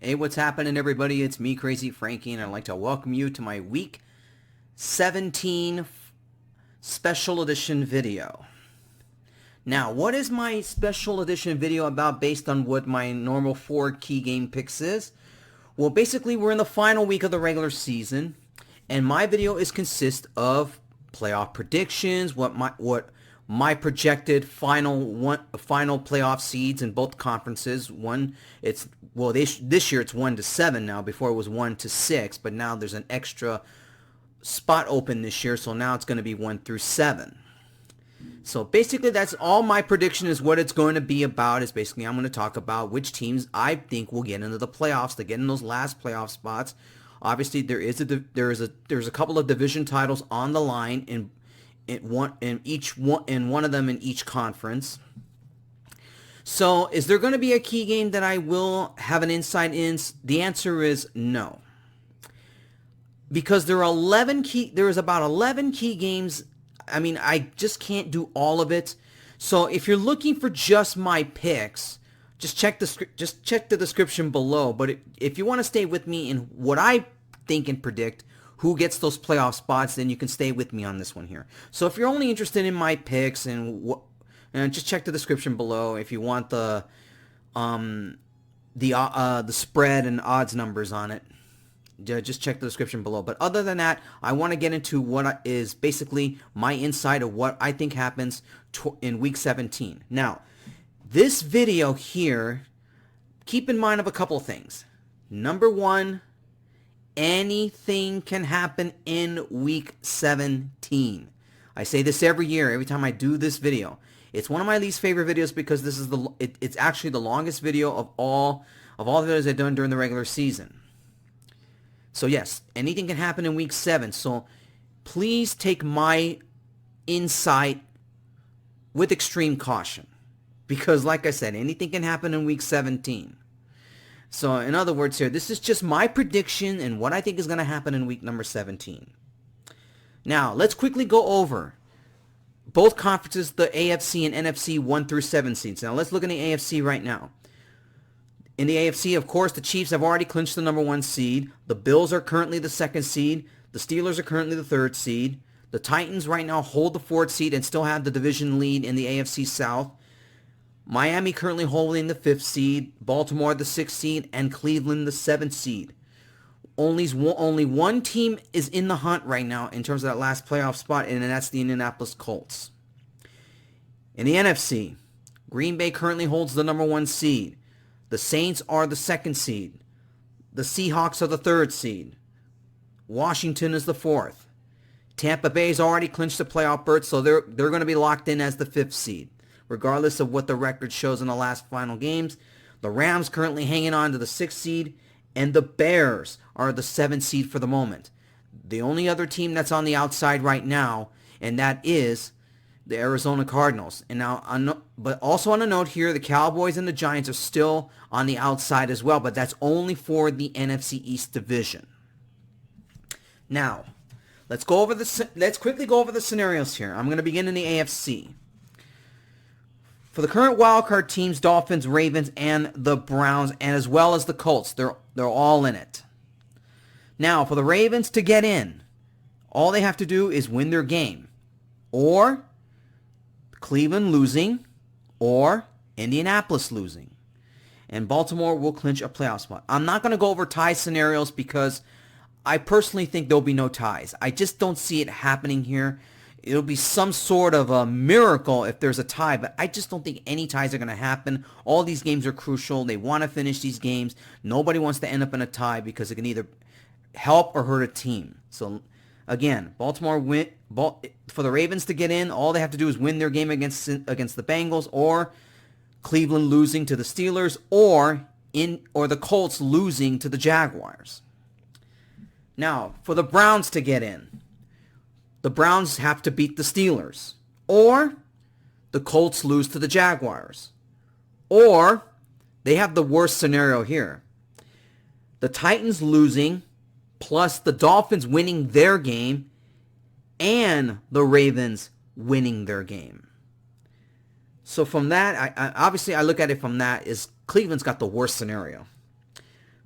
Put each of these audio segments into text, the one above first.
Hey, what's happening, everybody? It's me, Crazyfrankie, and I'd like to welcome you to my Week 17 Special Edition video. Now, what is my Special Edition video about based on what my normal 4 key game picks is? Well, basically, we're in the final week of the regular season, and my video consists of playoff predictions, what my projected final playoff seeds in both conferences. This year it's 1-7 now. Before it was 1-6, but now there's an extra spot open this year, so now it's going to be 1-7. So basically, that's all my prediction is. What it's going to be about is basically I'm going to talk about which teams I think will get into the playoffs to get in those last playoff spots. Obviously, there's a couple of division titles on the line in one of them in each conference. So is there going to be a key game that I will have an insight in? The answer is no. Because there is about 11 key games. I mean, I just can't do all of it. So if you're looking for just my picks, just check the description below. But if you want to stay with me in what I think and predict who gets those playoff spots, then you can stay with me on this one here. So if you're only interested in my picks and just check the description below if you want the spread and odds numbers on it. Just check the description below. But other than that, I want to get into what is basically my insight of what I think happens in Week 17. Now, this video here, keep in mind of a couple of things. Number one, anything can happen in Week 17. I say this every year, every time I do this video. It's one of my least favorite videos because this is it's actually the longest video of all the videos I've done during the regular season. So yes, anything can happen in Week 7. So please take my insight with extreme caution. Because like I said, anything can happen in Week 17. So in other words here, this is just my prediction and what I think is going to happen in week number 17. Now, let's quickly go over both conferences, the AFC and NFC 1-7 seeds. Now, let's look at the AFC right now. In the AFC, of course, the Chiefs have already clinched the number 1 seed. The Bills are currently the 2nd seed. The Steelers are currently the 3rd seed. The Titans right now hold the 4th seed and still have the division lead in the AFC South. Miami currently holding the 5th seed, Baltimore the 6th seed, and Cleveland the 7th seed. Only one team is in the hunt right now in terms of that last playoff spot, and that's the Indianapolis Colts. In the NFC, Green Bay currently holds the number 1 seed. The Saints are the 2nd seed. The Seahawks are the 3rd seed. Washington is the 4th. Tampa Bay's already clinched the playoff berth, so they're going to be locked in as the 5th seed. Regardless of what the record shows in the last final games. The Rams currently hanging on to the 6th seed, and the Bears are the 7th seed for the moment. The only other team that's on the outside right now, and that is the Arizona Cardinals. And now, but also on a note here, the Cowboys and the Giants are still on the outside as well, but that's only for the NFC East division. Now, let's quickly go over the scenarios here. I'm going to begin in the AFC. For the current wildcard teams, Dolphins, Ravens, and the Browns, and as well as the Colts, they're all in it. Now, for the Ravens to get in, all they have to do is win their game, or Cleveland losing, or Indianapolis losing, and Baltimore will clinch a playoff spot. I'm not going to go over tie scenarios because I personally think there'll be no ties. I just don't see it happening here. It'll be some sort of a miracle if there's a tie, but I just don't think any ties are going to happen. All these games are crucial. They want to finish these games. Nobody wants to end up in a tie because it can either help or hurt a team. So, again, Baltimore for the Ravens to get in, all they have to do is win their game against the Bengals, or Cleveland losing to the Steelers, or the Colts losing to the Jaguars. Now, for the Browns to get in, the Browns have to beat the Steelers, or the Colts lose to the Jaguars, or they have the worst scenario here. The Titans losing, plus the Dolphins winning their game, and the Ravens winning their game. So from that, I obviously I look at it from that is Cleveland's got the worst scenario.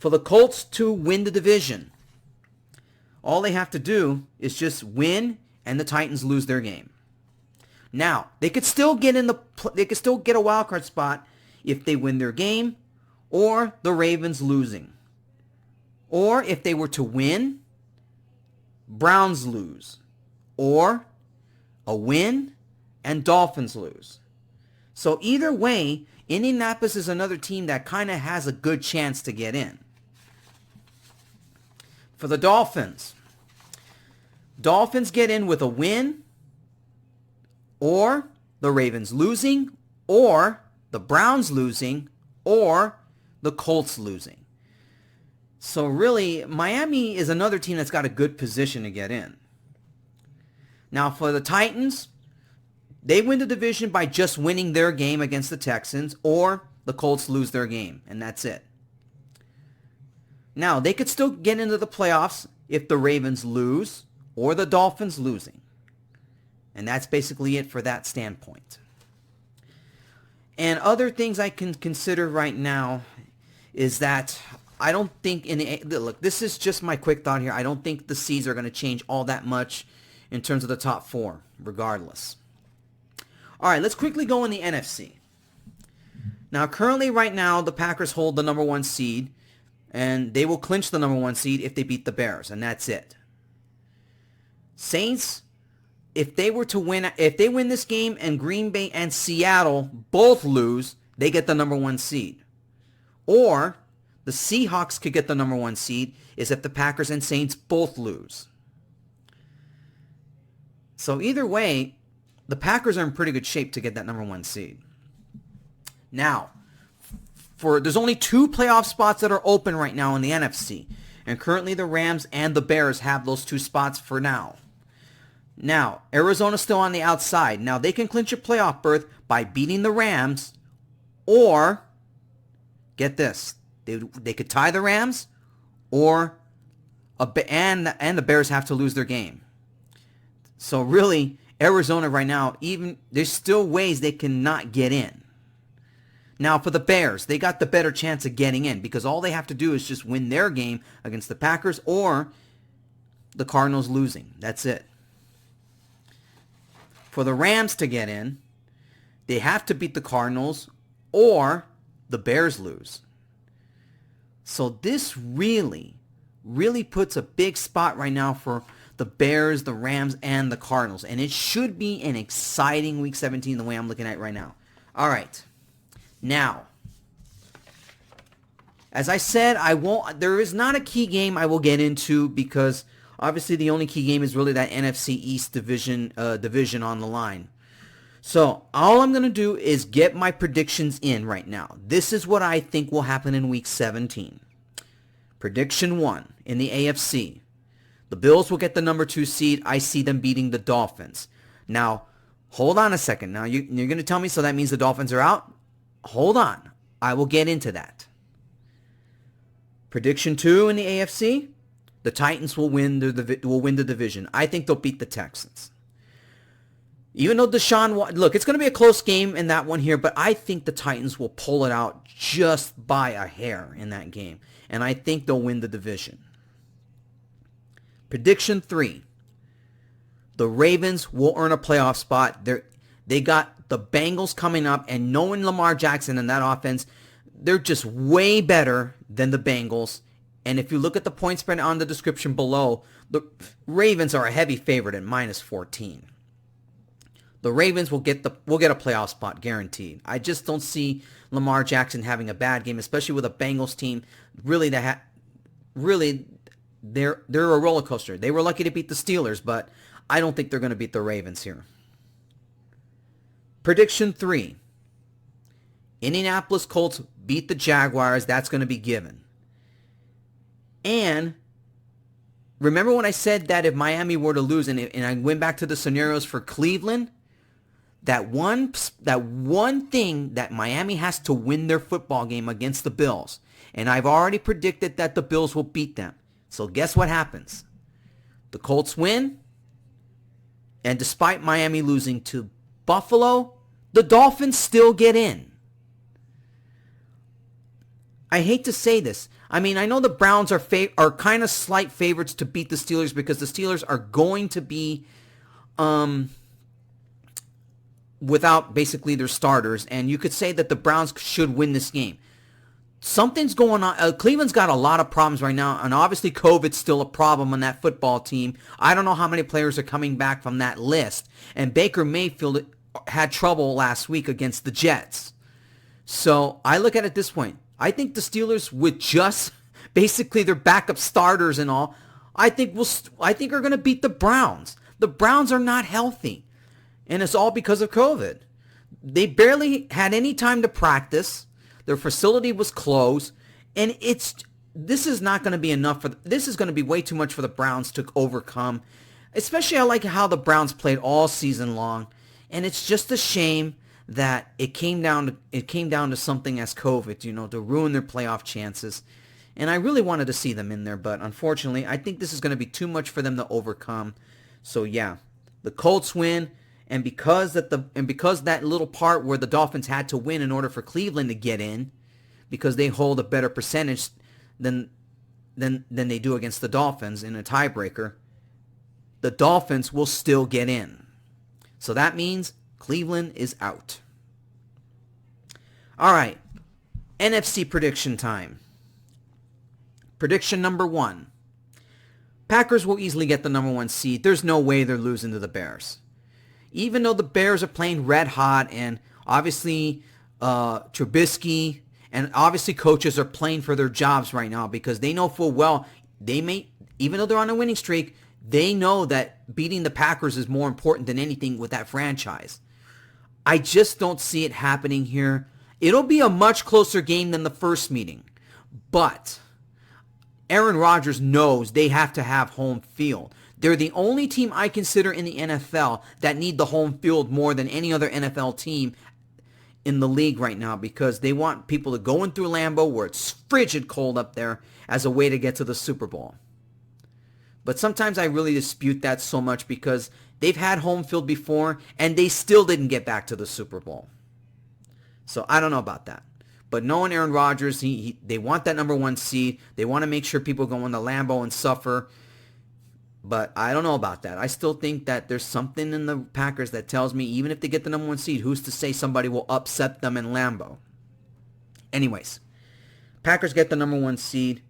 For the Colts to win the division, all they have to do is just win and the Titans lose their game. Now, they could still get a wild card spot if they win their game or the Ravens losing. Or if they were to win, Browns lose. Or a win and Dolphins lose. So either way, Indianapolis is another team that kind of has a good chance to get in. For the Dolphins get in with a win, or the Ravens losing, or the Browns losing, or the Colts losing. So really, Miami is another team that's got a good position to get in. Now for the Titans, they win the division by just winning their game against the Texans, or the Colts lose their game, and that's it. Now, they could still get into the playoffs if the Ravens lose or the Dolphins losing. And that's basically it for that standpoint. And other things I can consider right now is that I don't think look, this is just my quick thought here. I don't think the seeds are going to change all that much in terms of the top four, regardless. All right, let's quickly go in the NFC. Now, currently right now, the Packers hold the number 1 seed, and they will clinch the number 1 seed if they beat the Bears, and that's it. Saints, if they win this game and Green Bay and Seattle both lose, they get the number 1 seed. Or the Seahawks could get the number 1 seed is if the Packers and Saints both lose. So either way, the Packers are in pretty good shape to get that number 1 seed. Now, there's only 2 playoff spots that are open right now in the NFC. And currently the Rams and the Bears have those 2 spots for now. Now, Arizona's still on the outside. Now, they can clinch a playoff berth by beating the Rams, or, get this, they could tie the Rams, or and the Bears have to lose their game. So really, Arizona right now, even there's still ways they cannot get in. Now for the Bears, they got the better chance of getting in because all they have to do is just win their game against the Packers or the Cardinals losing. That's it. For the Rams to get in, they have to beat the Cardinals or the Bears lose. So this really puts a big spot right now for the Bears, the Rams, and the Cardinals. And it should be an exciting Week 17 the way I'm looking at it right now. All right. Now, as I said, there is not a key game I will get into because obviously the only key game is really that NFC East division on the line. So all I'm going to do is get my predictions in right now. This is what I think will happen in Week 17. Prediction 1 in the AFC. The Bills will get the number 2 seed. I see them beating the Dolphins. Now, hold on a second. Now, you're going to tell me so that means the Dolphins are out? Hold on. I will get into that. Prediction 2 in the AFC. The Titans will win the division. I think they'll beat the Texans. Even though look, it's going to be a close game in that one here, but I think the Titans will pull it out just by a hair in that game. And I think they'll win the division. Prediction 3. The Ravens will earn a playoff spot. They got the Bengals coming up, and knowing Lamar Jackson and that offense, they're just way better than the Bengals. And if you look at the point spread on the description below, the Ravens are a heavy favorite at -14. The Ravens will get a playoff spot guaranteed. I just don't see Lamar Jackson having a bad game, especially with a Bengals team. Really, they're a roller coaster. They were lucky to beat the Steelers, but I don't think they're going to beat the Ravens here. Prediction 3. Indianapolis Colts beat the Jaguars. That's going to be given. And remember when I said that if Miami were to lose, and I went back to the scenarios for Cleveland, that one thing that Miami has to win their football game against the Bills. And I've already predicted that the Bills will beat them. So guess what happens? The Colts win. And despite Miami losing to Buffalo, the Dolphins still get in. I hate to say this. I mean, I know the Browns are kind of slight favorites to beat the Steelers because the Steelers are going to be without basically their starters, and you could say that the Browns should win this game. Something's going on. Cleveland's got a lot of problems right now, and obviously COVID's still a problem on that football team. I don't know how many players are coming back from that list, and Baker Mayfield had trouble last week against the Jets. So I look at it this point. I think the Steelers, with just basically their backup starters and all, I think are going to beat the Browns. The Browns are not healthy, and it's all because of COVID. They barely had any time to practice. Their facility was closed, and this is not going to be enough this is going to be way too much for the Browns to overcome. Especially, I like how the Browns played all season long, and it's just a shame that it came down to something as COVID, to ruin their playoff chances. And I really wanted to see them in there, but unfortunately, I think this is going to be too much for them to overcome. So yeah, the Colts win. And because that little part where the Dolphins had to win in order for Cleveland to get in, because they hold a better percentage than they do against the Dolphins in a tiebreaker, the Dolphins will still get in. So that means Cleveland is out. All right, NFC prediction time. Prediction number 1. Packers will easily get the number 1 seed. There's no way they're losing to the Bears. Even though the Bears are playing red hot, and obviously Trubisky and obviously coaches are playing for their jobs right now because they know full well even though they're on a winning streak, they know that beating the Packers is more important than anything with that franchise. I just don't see it happening here. It'll be a much closer game than the first meeting, but Aaron Rodgers knows they have to have home field. They're the only team I consider in the NFL that need the home field more than any other NFL team in the league right now because they want people to go in through Lambeau where it's frigid cold up there as a way to get to the Super Bowl. But sometimes I really dispute that so much because they've had home field before and they still didn't get back to the Super Bowl. So I don't know about that. But knowing Aaron Rodgers, they want that number 1 seed. They want to make sure people go into Lambeau and suffer. But I don't know about that. I still think that there's something in the Packers that tells me even if they get the number 1 seed, who's to say somebody will upset them in Lambeau? Anyways, Packers get the number 1 seed.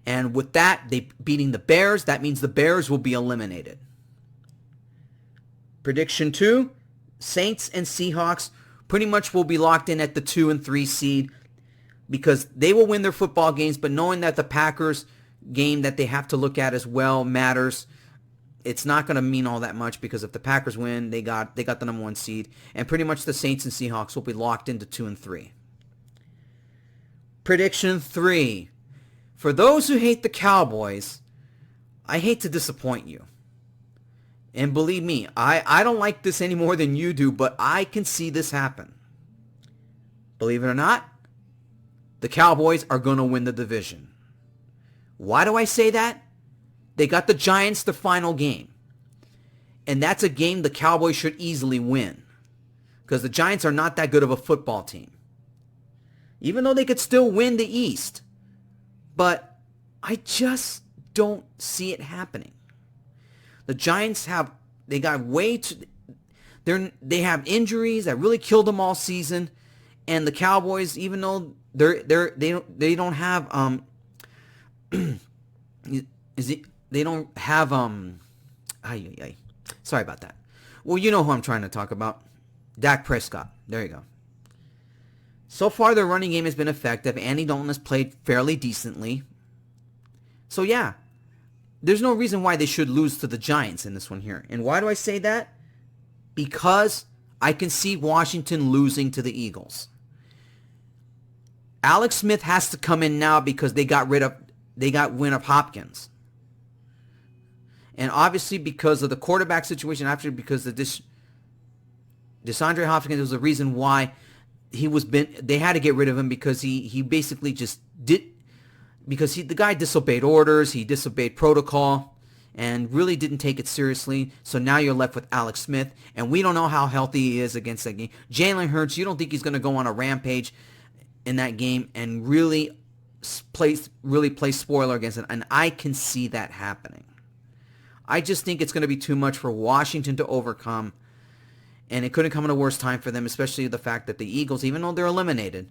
And with that, they beating the Bears. That means the Bears will be eliminated. Prediction 2, Saints and Seahawks pretty much will be locked in at the 2 and 3 seed because they will win their football games. But knowing that the Packers game that they have to look at as well matters, it's not going to mean all that much because if the Packers win, they got the number 1 seed, and pretty much the Saints and Seahawks will be locked into 2 and 3. Prediction 3. For those who hate the Cowboys, I hate to disappoint you. And believe me, I don't like this any more than you do, but I can see this happen. Believe it or not, the Cowboys are going to win the division. Why do I say that? They got the Giants the final game. And that's a game the Cowboys should easily win. Because the Giants are not that good of a football team. Even though they could still win the East. But I just don't see it happening. The Giants they have injuries that really killed them all season. And the Cowboys, even though they don't have sorry about that. Well, you know who I'm trying to talk about. Dak Prescott. There you go. So far, their running game has been effective. Andy Dalton has played fairly decently. So yeah, there's no reason why they should lose to the Giants in this one here. And why do I say that? Because I can see Washington losing to the Eagles. Alex Smith has to come in now because they got rid of Hopkins. And obviously because of the quarterback situation, after because of DeAndre Hopkins was the reason why they had to get rid of him because he basically just the guy disobeyed orders, he disobeyed protocol, and really didn't take it seriously. So now you're left with Alex Smith, and we don't know how healthy he is against that game. Jalen Hurts, you don't think he's going to go on a rampage in that game and really really play spoiler against it, and I can see that happening. I just think it's going to be too much for Washington to overcome, and it couldn't come at a worse time for them, especially the fact that the Eagles, even though they're eliminated,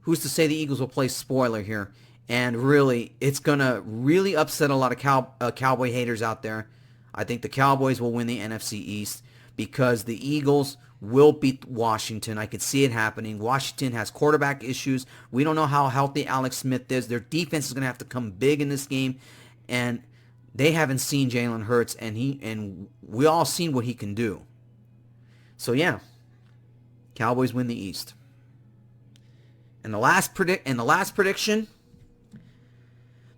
who's to say the Eagles will play spoiler here? And really, it's going to really upset a lot of Cowboy haters out there. I think the Cowboys will win the NFC East because the Eagles will beat Washington. I can see it happening. Washington has quarterback issues. We don't know how healthy Alex Smith is. Their defense is going to have to come big in this game, and they haven't seen Jalen Hurts, and we all seen what he can do. So yeah, Cowboys win the East. And the last prediction,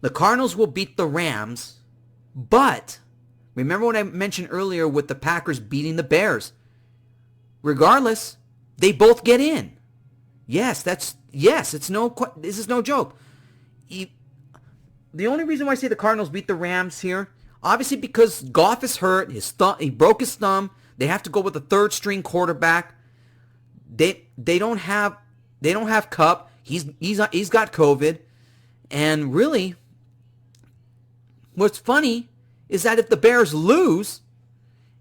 the Cardinals will beat the Rams, but remember what I mentioned earlier with the Packers beating the Bears. Regardless, they both get in. This is no joke. The only reason why I say the Cardinals beat the Rams here, obviously because Goff is hurt, he broke his thumb. They have to go with a third string quarterback. They don't have Kupp. He's got COVID. And really, what's funny is that if the Bears lose,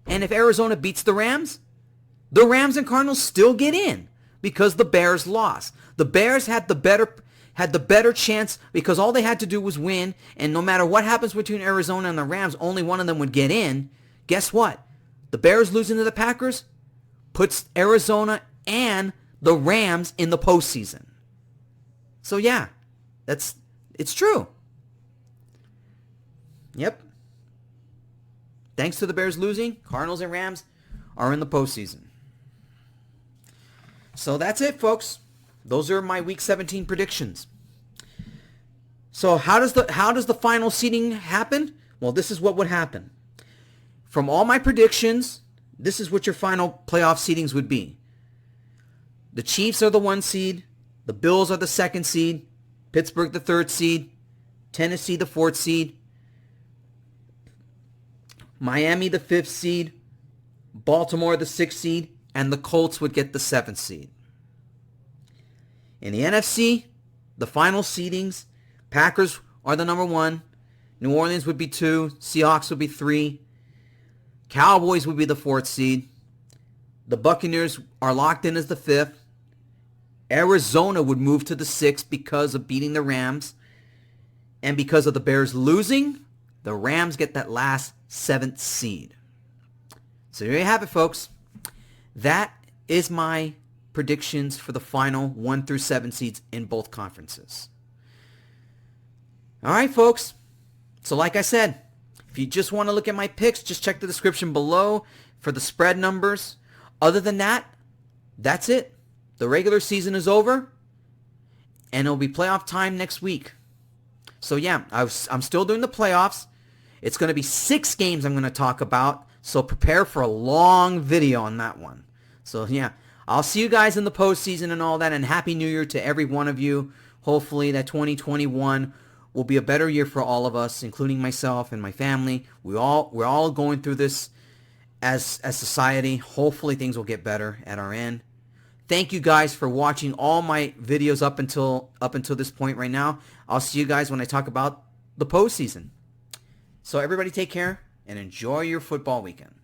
and if Arizona beats the Rams and Cardinals still get in because the Bears lost. The Bears had the better chance because all they had to do was win, and no matter what happens between Arizona and the Rams, only one of them would get in. Guess what? The Bears losing to the Packers puts Arizona and the Rams in the postseason. So yeah, it's true. Yep. Thanks to the Bears losing, Cardinals and Rams are in the postseason. So that's it, folks. Those are my Week 17 predictions. So how does the final seeding happen? Well, this is what would happen. From all my predictions, this is what your final playoff seedings would be. The Chiefs are the 1 seed. The Bills are the 2nd seed. Pittsburgh the 3rd seed. Tennessee the 4th seed. Miami the 5th seed. Baltimore the 6th seed. And the Colts would get the 7th seed. In the NFC, the final seedings, Packers are the number 1. New Orleans would be 2. Seahawks would be 3. Cowboys would be the 4th seed. The Buccaneers are locked in as the 5th. Arizona would move to the 6th because of beating the Rams. And because of the Bears losing, the Rams get that last 7th seed. So there you have it, folks. That is my predictions for the final 1 through 7 seeds in both conferences. All right, folks. So like I said, if you just want to look at my picks, just check the description below for the spread numbers. Other than that, that's it. The regular season is over, and it'll be playoff time next week. So yeah, I'm still doing the playoffs. It's going to be 6 games I'm going to talk about, so prepare for a long video on that one. So yeah, I'll see you guys in the postseason and all that, and Happy New Year to every one of you. Hopefully that 2021 will be a better year for all of us, including myself and my family. We're all going through this as society. Hopefully things will get better at our end. Thank you guys for watching all my videos up until this point right now. I'll see you guys when I talk about the postseason. So everybody take care and enjoy your football weekend.